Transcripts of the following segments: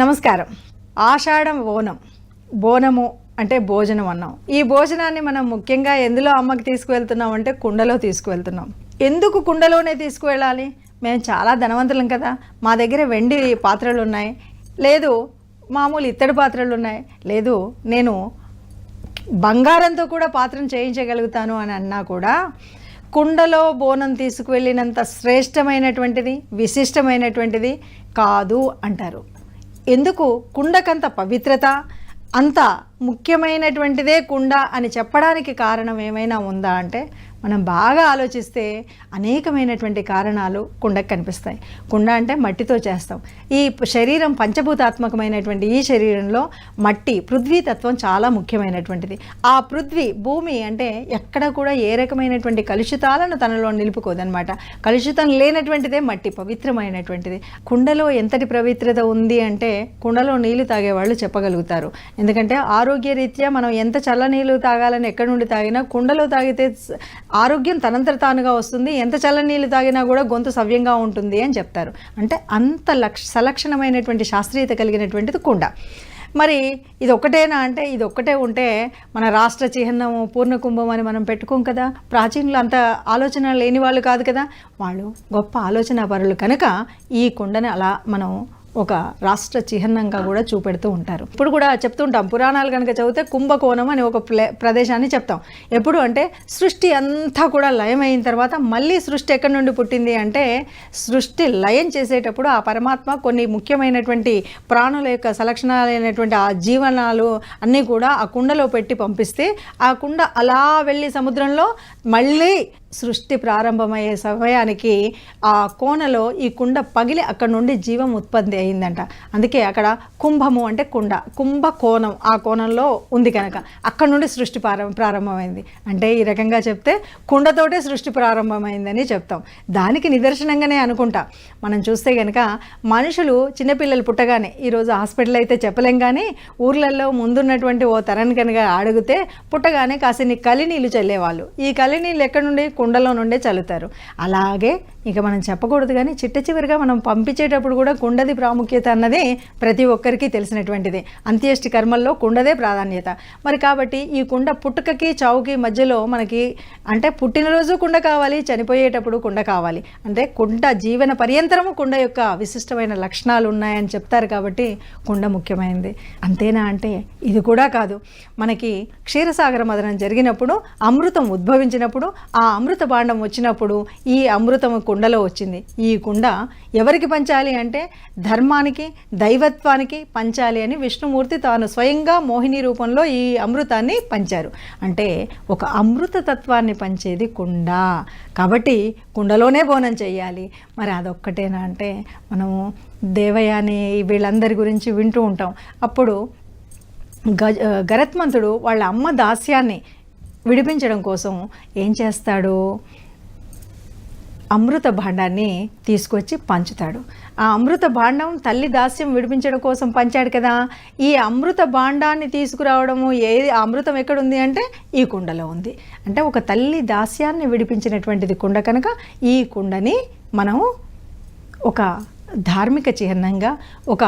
నమస్కారం. ఆషాఢం బోనము అంటే భోజనం అన్నాం. ఈ భోజనాన్ని మనం ముఖ్యంగా ఎందులో అమ్మకి తీసుకువెళ్తున్నాం అంటే కుండలో తీసుకువెళ్తున్నాం. ఎందుకు కుండలోనే తీసుకువెళ్ళాలి? మేము చాలా ధనవంతులం కదా, మా దగ్గర వెండి పాత్రలు ఉన్నాయి, లేదు మామూలు ఇత్తడి పాత్రలు ఉన్నాయి, లేదు నేను బంగారంతో కూడా పాత్రను చేయించగలుగుతాను అని అన్నా కూడా కుండలో బోనం తీసుకువెళ్ళినంత శ్రేష్టమైనటువంటిది, విశిష్టమైనటువంటిది కాదు అంటారు. ఎందుకు? కుండకంత పవిత్రత, అంత ముఖ్యమైనటువంటిదే కుండ అని చెప్పడానికి కారణం ఏమైనా ఉందా అంటే మనం బాగా ఆలోచిస్తే అనేకమైనటువంటి కారణాలు కుండకు కనిపిస్తాయి. కుండ అంటే మట్టితో చేస్తాం. ఈ శరీరం పంచభూతాత్మకమైనటువంటి ఈ శరీరంలో మట్టి, పృథ్వీతత్వం చాలా ముఖ్యమైనటువంటిది. ఆ పృథ్వీ, భూమి అంటే ఎక్కడ కూడా ఏ రకమైనటువంటి కలుషితాలను తనలో నిలుపుకోదనమాట. కలుషితం లేనటువంటిదే మట్టి, పవిత్రమైనటువంటిది. కుండలో ఎంతటి పవిత్రత ఉంది అంటే కుండలో నీళ్లు తాగేవాళ్ళు చెప్పగలుగుతారు. ఎందుకంటే ఆరోగ్యరీత్యా మనం ఎంత చల్ల నీళ్ళు తాగాలని ఎక్కడి నుండి తాగినా కుండలో తాగితే ఆరోగ్యం తనంతట తానుగా వస్తుంది, ఎంత చల్ల నీళ్ళు తాగినా కూడా గొంతు సవ్యంగా ఉంటుంది అని చెప్తారు. అంటే అంత సలక్షణమైనటువంటి శాస్త్రీయత కలిగినటువంటిది కుండ. మరి ఇది ఒక్కటేనా అంటే ఇది ఒక్కటే ఉంటే మన రాష్ట్ర చిహ్నము పూర్ణకుంభం అని మనం పెట్టుకోం కదా. ప్రాచీనులు అంత ఆలోచన లేని వాళ్ళు కాదు కదా, వాళ్ళు గొప్ప ఆలోచన పరులు కనుక ఈ కుండని అలా మనం ఒక రాష్ట్ర చిహ్నంగా కూడా చూపెడుతూ ఉంటారు. ఇప్పుడు కూడా చెప్తుంటాం, పురాణాలు కనుక చదివితే కుంభకోణం అని ఒక ప్రదేశాన్ని చెప్తాం. ఎప్పుడు అంటే సృష్టి అంతా కూడా లయం అయిన తర్వాత మళ్ళీ సృష్టి ఎక్కడి నుండి పుట్టింది అంటే సృష్టి లయం చేసేటప్పుడు ఆ పరమాత్మ కొన్ని ముఖ్యమైనటువంటి ప్రాణుల యొక్క సలక్షణాలైనటువంటి ఆ జీవనాలు అన్నీ కూడా ఆ కుండలో పెట్టి పంపిస్తే ఆ కుండ అలా వెళ్ళి సముద్రంలో మళ్ళీ సృష్టి ప్రారంభమయ్యే సమయానికి ఆ కోనలో ఈ కుండ పగిలి అక్కడ నుండి జీవం ఉత్పత్తి అయిందంట. అందుకే అక్కడ కుంభము అంటే కుండ, కుంభ కోణం ఆ కోణంలో ఉంది కనుక అక్కడ నుండి సృష్టి ప్రారంభమైంది. అంటే ఈ రకంగా చెప్తే కుండతోటే సృష్టి ప్రారంభమైందని చెప్తాం. దానికి నిదర్శనంగానే అనుకుంటా. మనం చూస్తే కనుక మనుషులు చిన్నపిల్లలు పుట్టగానే, ఈరోజు హాస్పిటల్ అయితే చెప్పలేం కానీ ఊర్లలో ముందున్నటువంటి ఓ తరాన్ని కనుక అడిగితే పుట్టగానే కాసిని కలినీళ్ళు చల్లేవాళ్ళు. ఈ కలినీళ్ళు ఎక్కడి నుండి? కుండలో నుండే చల్లుతారు. అలాగే ఇక మనం చెప్పకూడదు కానీ చిట్ట చివరిగా మనం పంపించేటప్పుడు కూడా కుండది ప్రాముఖ్యత అన్నది ప్రతి ఒక్కరికి తెలిసినటువంటిది. అంత్యేష్టి కర్మల్లో కుండదే ప్రాధాన్యత. మరి కాబట్టి ఈ కుండ పుట్టుకకి చావుకి మధ్యలో మనకి అంటే పుట్టినరోజు కుండ కావాలి, చనిపోయేటప్పుడు కుండ కావాలి. అంటే కుండ జీవన పర్యంతరము కుండ యొక్క విశిష్టమైన లక్షణాలు ఉన్నాయని చెప్తారు కాబట్టి కుండ ముఖ్యమైనది. అంతేనా అంటే ఇది కూడా కాదు. మనకి క్షీరసాగర మదనం జరిగినప్పుడు అమృతం ఉద్భవించినప్పుడు ఆ అమృత భాండం వచ్చినప్పుడు ఈ అమృతము కుండలో వచ్చింది. ఈ కుండ ఎవరికి పంచాలి అంటే ధర్మానికి, దైవత్వానికి పంచాలి అని విష్ణుమూర్తి తాను స్వయంగా మోహిని రూపంలో ఈ అమృతాన్ని పంచారు. అంటే ఒక అమృత తత్వాన్ని పంచేది కుండ. కాబట్టి కుండలోనే బోనం చేయాలి. మరి అదొక్కటేనా అంటే మనము దేవయాని వీళ్ళందరి గురించి వింటూ ఉంటాం. అప్పుడు గరత్మంతుడు వాళ్ళ అమ్మ దాస్యాన్ని విడిపించడం కోసం ఏం చేస్తాడు? అమృత భాండాన్ని తీసుకొచ్చి పంచుతాడు. ఆ అమృత భాండం తల్లి దాస్యం విడిపించడం కోసం పంచాడు కదా. ఈ అమృత భాండాన్ని తీసుకురావడము, ఏది అమృతం ఎక్కడుంది అంటే ఈ కుండలో ఉంది. అంటే ఒక తల్లి దాస్యాన్ని విడిపించినటువంటిది కుండ కనుక ఈ కుండని మనము ఒక ధార్మిక చిహ్నంగా, ఒక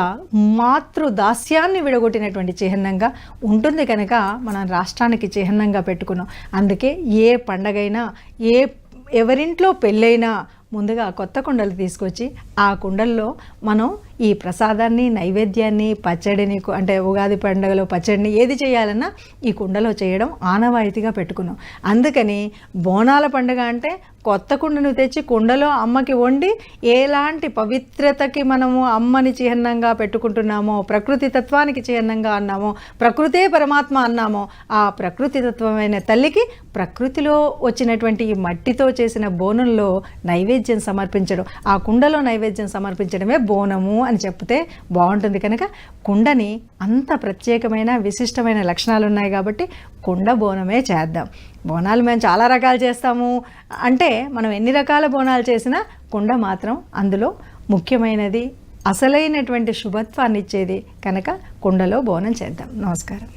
మాతృదాస్యాన్ని విడగొట్టినటువంటి చిహ్నంగా ఉంటుంది కనుక మనం రాష్ట్రానికి చిహ్నంగా పెట్టుకున్నాం. అందుకే ఏ పండగైనా, ఎవరింట్లో పెళ్ళైనా ముందుగా కొత్త కుండలు తీసుకొచ్చి ఆ కుండల్లో మనం ఈ ప్రసాదాన్ని, నైవేద్యాన్ని, పచ్చడిని, అంటే ఉగాది పండుగలో పచ్చడిని ఏది చేయాలన్నా ఈ కుండలో చేయడం ఆనవాయితీగా పెట్టుకున్నాం. అందుకని బోనాల పండుగ అంటే కొత్త కుండను తెచ్చి కుండలో అమ్మకి వండి ఎలాంటి పవిత్రతకి మనము అమ్మని చిహ్నంగా పెట్టుకుంటున్నామో, ప్రకృతి తత్వానికి చిహ్నంగా అన్నామో, ప్రకృతే పరమాత్మ అన్నామో, ఆ ప్రకృతి తత్వమైన తల్లికి ప్రకృతిలో వచ్చినటువంటి ఈ మట్టితో చేసిన బోనంలో నైవేద్యం సమర్పించడం, ఆ కుండలో నైవేద్యం సమర్పించడమే బోనము అని చెప్తే బాగుంటుంది. కనుక కుండని అంత ప్రత్యేకమైన విశిష్టమైన లక్షణాలు ఉన్నాయి కాబట్టి కుండ బోనమే చేద్దాం. బోనాలు మేము చాలా రకాలు చేస్తాము అంటే మనం ఎన్ని రకాల బోనాలు చేసినా కుండ మాత్రం అందులో ముఖ్యమైనది, అసలైనటువంటి శుభత్వాన్ని ఇచ్చేది కనుక కుండలో బోనం చేద్దాం. నమస్కారం.